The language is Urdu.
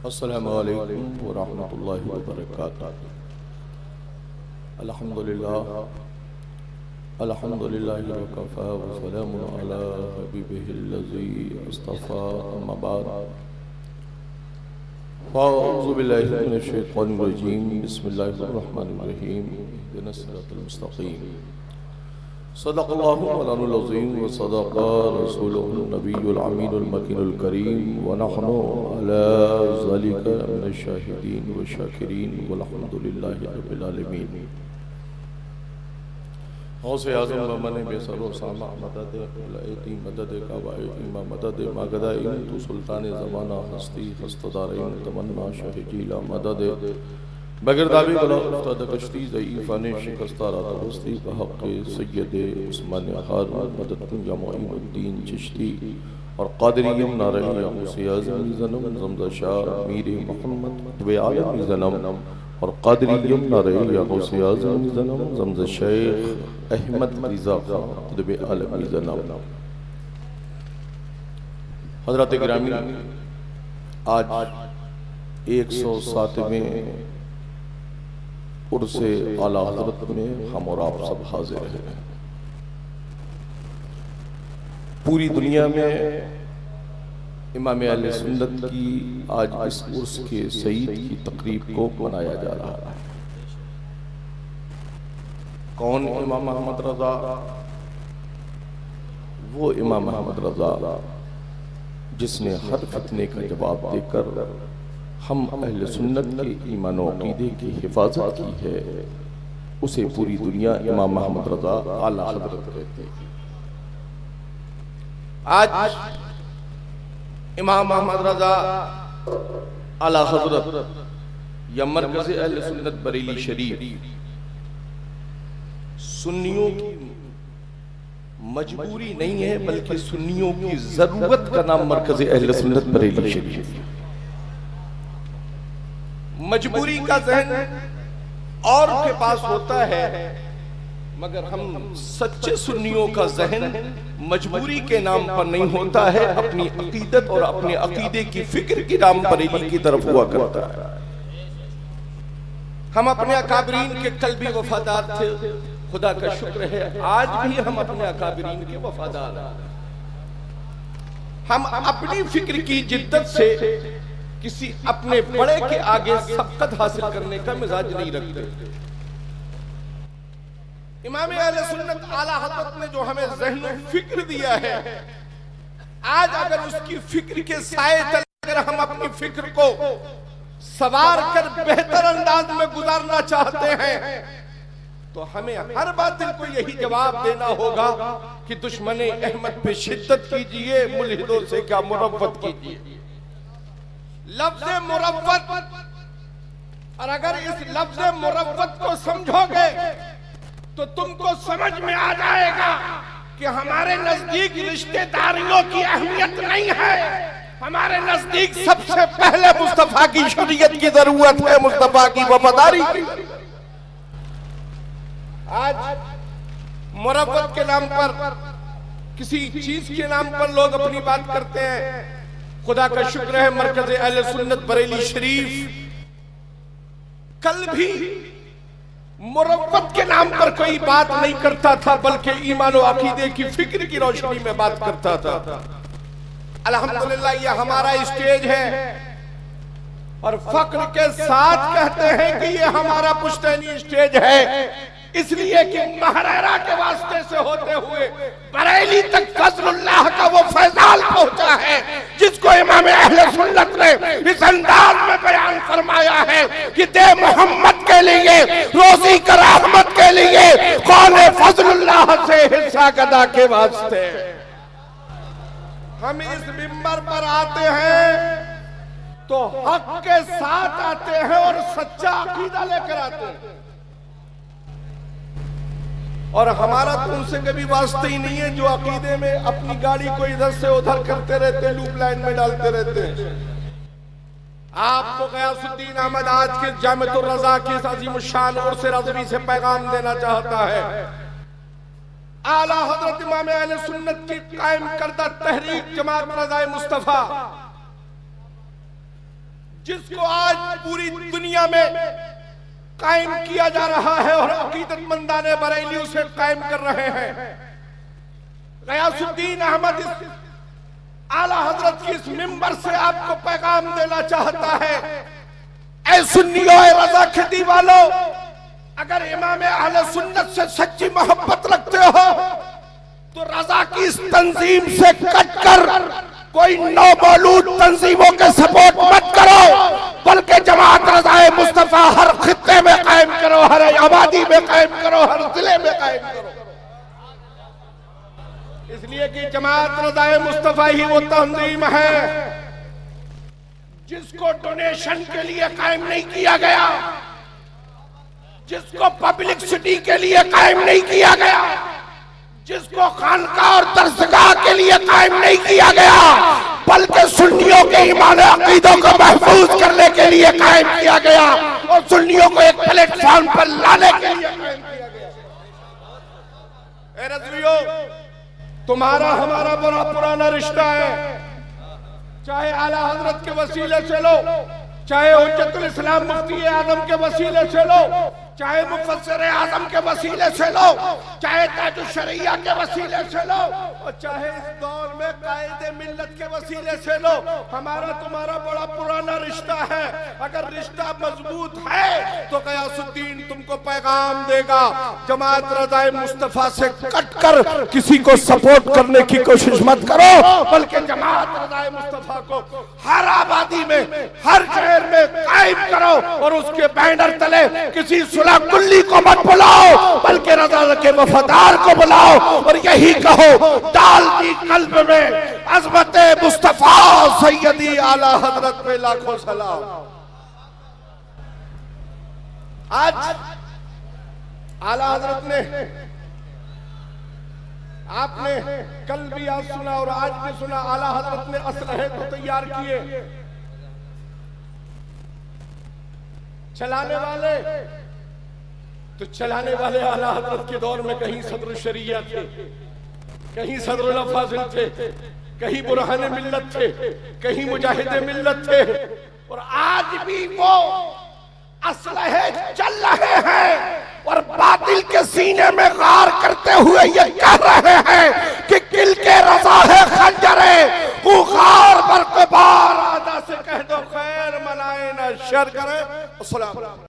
السلام علیکم ورحمۃ اللہ وبرکاتہ۔ الحمدللہ وکفى وسلام علی حبیبہ الذی اصطفى، اما بعد فاعوذ باللہ من الشیطان الرجیم، بسم اللہ الرحمن الرحیم، اہدنا الصراط المستقیم۔ صدق اللہ مولانا العظیم وصدق رسولہ النبی الامین المکین الکریم، ونحن علی ذلک من الشاہدین والشاکرین والحمدللہ رب العالمین۔ غوث اعظم بمن بے سر و سامع مدد لائتی مدد کعبائیم مدد ماغدائیم، تو سلطان زمانہ ہستی ہستدارین تمنا شاہ جیلہ مدد، بغیر دعوی بلا افتاد کشتی ضعیفان شکستہ رات بستی، بحق سید عثمان ہارون مدد کن یا معین الدین چشتی، اور قادریم نارنی غوث اعظم زنم زمزہ شاہ میر محمد طب عالم زنم، اور قادریم نارنی غوث اعظم زنم زمزہ شیخ احمد رضا خان طب عالم زنم۔ حضرات گرامی، آج 107ویں عرس اعلیٰ حضرت میں ہم اور آپ سب حاضر ہیں۔ پوری دنیا میں امام اہل سنت کی آج اس عرس کے سعید کی تقریب کو منایا جا رہا ہے۔ کون امام محمد رضا؟ وہ امام محمد رضا جس نے ہر فتنے کا جواب دے کر ہم اہل سنت کے ایمان و عقیدے کی حفاظت کی ہے، اسے پوری دنیا امام محمد رضا اعلیٰ حضرت کہتے ہیں۔ آج امام محمد رضا اعلیٰ حضرت یا مرکز اہل سنت بریلی شریف سنیوں کی مجبوری نہیں ہے، بلکہ سنیوں کی ضرورت کا نام مرکز اہل سنت بریلی شریف۔ مجبوری کا ذہن اور کے پاس ہوتا ہے، مگر ہم سچے سنیوں کا ذہن مجبوری کے نام پر نہیں ہوتا ہے، اپنی عقیدت اور اپنے عقیدے کی فکر کی نام بریلی کی طرف ہوا کرتا ہے۔ ہم اپنے اکابرین کے قلبی وفادار تھے، خدا کا شکر ہے آج بھی ہم اپنے اکابرین کے وفادار ہیں۔ ہم اپنی فکر کی جدت سے کسی اپنے بڑے کے آگے سبقت حاصل کرنے کا مزاج نہیں رکھتے۔ امام اہل سنت اعلیٰ حضرت نے جو ہمیں ذہن و فکر دیا ہے، آج اگر اس کی فکر کے سائے تلے اگر ہم اپنی فکر کو سوار کر بہتر انداز میں گزارنا چاہتے ہیں، تو ہمیں ہر باطل کو یہی جواب دینا ہوگا کہ دشمن احمد پہ شدت کیجئے، ملحدوں سے کیا مروت کیجئے۔ لفظ مروت، اور اگر اس لفظ مروت کو سمجھو گے تو تم کو سمجھ میں آ جائے گا کہ ہمارے نزدیک رشتہ داریوں کی اہمیت نہیں ہے، ہمارے نزدیک سب سے پہلے مصطفیٰ کی شریعت کی ضرورت ہے، مصطفیٰ کی وفاداری کی۔ آج مروت کے نام پر، کسی چیز کے نام پر لوگ اپنی بات کرتے ہیں۔ خدا کا شکر ہے مرکز اہل سنت بریلی شریف کل بھی مروت کے نام پر کوئی بات نہیں کرتا تھا، بلکہ ایمان و عقیدے کی فکر کی روشنی میں بات کرتا تھا۔ الحمدللہ یہ ہمارا اسٹیج ہے، اور فخر کے ساتھ کہتے ہیں کہ یہ ہمارا پشتینی اسٹیج ہے، اس لیے کہ مہریرہ کے واسطے سے ہوتے ہوئے بریلی تک فضل اللہ کا وہ فیضان پہنچا ہے، جس کو امام اہل سنت نے اس انداز میں بیان فرمایا ہے کہ دے محمد کے لیے، روزی کا رحمت کے لیے، کون فضل اللہ سے حصہ گدا کے واسطے۔ ہم اس منبر پر آتے ہیں تو حق کے ساتھ آتے ہیں اور سچا عقیدہ لے کر آتے ہیں، اور ہمارا تو ان سے کبھی واسطہ ہی نہیں ہے جو عقیدے میں اپنی گاڑی کو ادھر سے ادھر کرتے رہتے، لوپ لائن میں ڈالتے رہتے ہیں۔ آپ کو غیاث الدین احمد آج کے جامعۃ الرضا کی اس عظیم الشان عرس رضوی سے پیغام دینا چاہتا ہے۔ اعلیٰ حضرت امام اہل سنت کی قائم کردہ تحریک جماعت رضائے مصطفیٰ جس کو آج پوری دنیا میں قائم کیا جا رہا ہے اور عقیدت مندان بریلی اسے قائم کر رہے ہیں. غیاث الدین احمد اعلیٰ حضرت کی اس منبر سے آپ کو پیغام دینا چاہتا ہے. اے سنیوں، اے رضا کھدی والو، اگر امام اہل سنت سے سچی محبت رکھتے ہو تو رضا کی اس تنظیم سے کٹ کر کوئی نو مولود تنظیموں کے سپورٹ مت کرو، بلکہ جماعت رضائے مصطفیٰ ہر خطے میں قائم کرو، ہر آبادی میں قائم کرو، ہر ضلع میں قائم کرو. اس لیے کہ جماعت رضائے مصطفیٰ ہی وہ تنظیم ہے جس کو ڈونیشن کے لیے قائم نہیں کیا گیا، جس کو پبلک سٹی کے لیے قائم نہیں کیا گیا، جس کو خانقاہ اور درسگاہ کے لیے قائم نہیں کیا گیا، بلکہ سنیوں کے ایمان عقیدوں کو محفوظ کرنے کے لیے قائم کیا گیا اور سنیوں کو ایک پلیٹ فارم پر لانے کے لیے قائم کیا گیا. اے رضویو، تمہارا ہمارا بڑا پرانا رشتہ ہے. چاہے اعلیٰ حضرت کے وسیلے سے لو، چاہے حجت الاسلام مفتی اعظم کے وسیلے سے لو، چاہے مفسر اعظم کے وسیلے سے لو، چاہے تاج الشریعہ کے وسیلے سے لو، اور چاہے اس دور میں قائد ملت کے وسیلے سے لو، ہمارا تمہارا بڑا پرانا رشتہ ہے. اگر رشتہ مضبوط ہے تو غیاث الدین تم کو پیغام دے گا، جماعت رضائے مصطفیٰ سے کٹ کر کسی کو سپورٹ کرنے کی کوشش مت کرو، بلکہ جماعت رضائے مصطفیٰ کو ہر آبادی میں، ہر شہر میں قائم کرو، اور اس کے بینر تلے کسی صلح کلی کو مت بلاؤ، بلکہ رضا کے وفادار کو بلاؤ، اور یہی کہو ڈال دی قلب میں عظمت مصطفیٰ سیدی اعلیٰ حضرت پہ لاکھوں سلام. آج اعلیٰ حضرت نے، آپ نے کل بھی آج سنا اور آج بھی سنا، اعلیٰ حضرت نے اسلحے تو تیار کیے، چلانے والے اعلیٰ حضرت کے دور میں کہیں صدر الشریعہ تھے، کہیں صدر الافاضل تھے، کہیں برہان ملت تھے، کہیں مجاہد ملت تھے، اور آج بھی وہ اسلحے چل رہے ہیں اور باطل کے سینے میں غار کرتے ہوئے یہ کہہ رہے ہیں کہ کل کے رضا ہے خنجرے وہ غار برق بار آدھا سے کہہ دو خیر منائے نہ شر کرے. السلام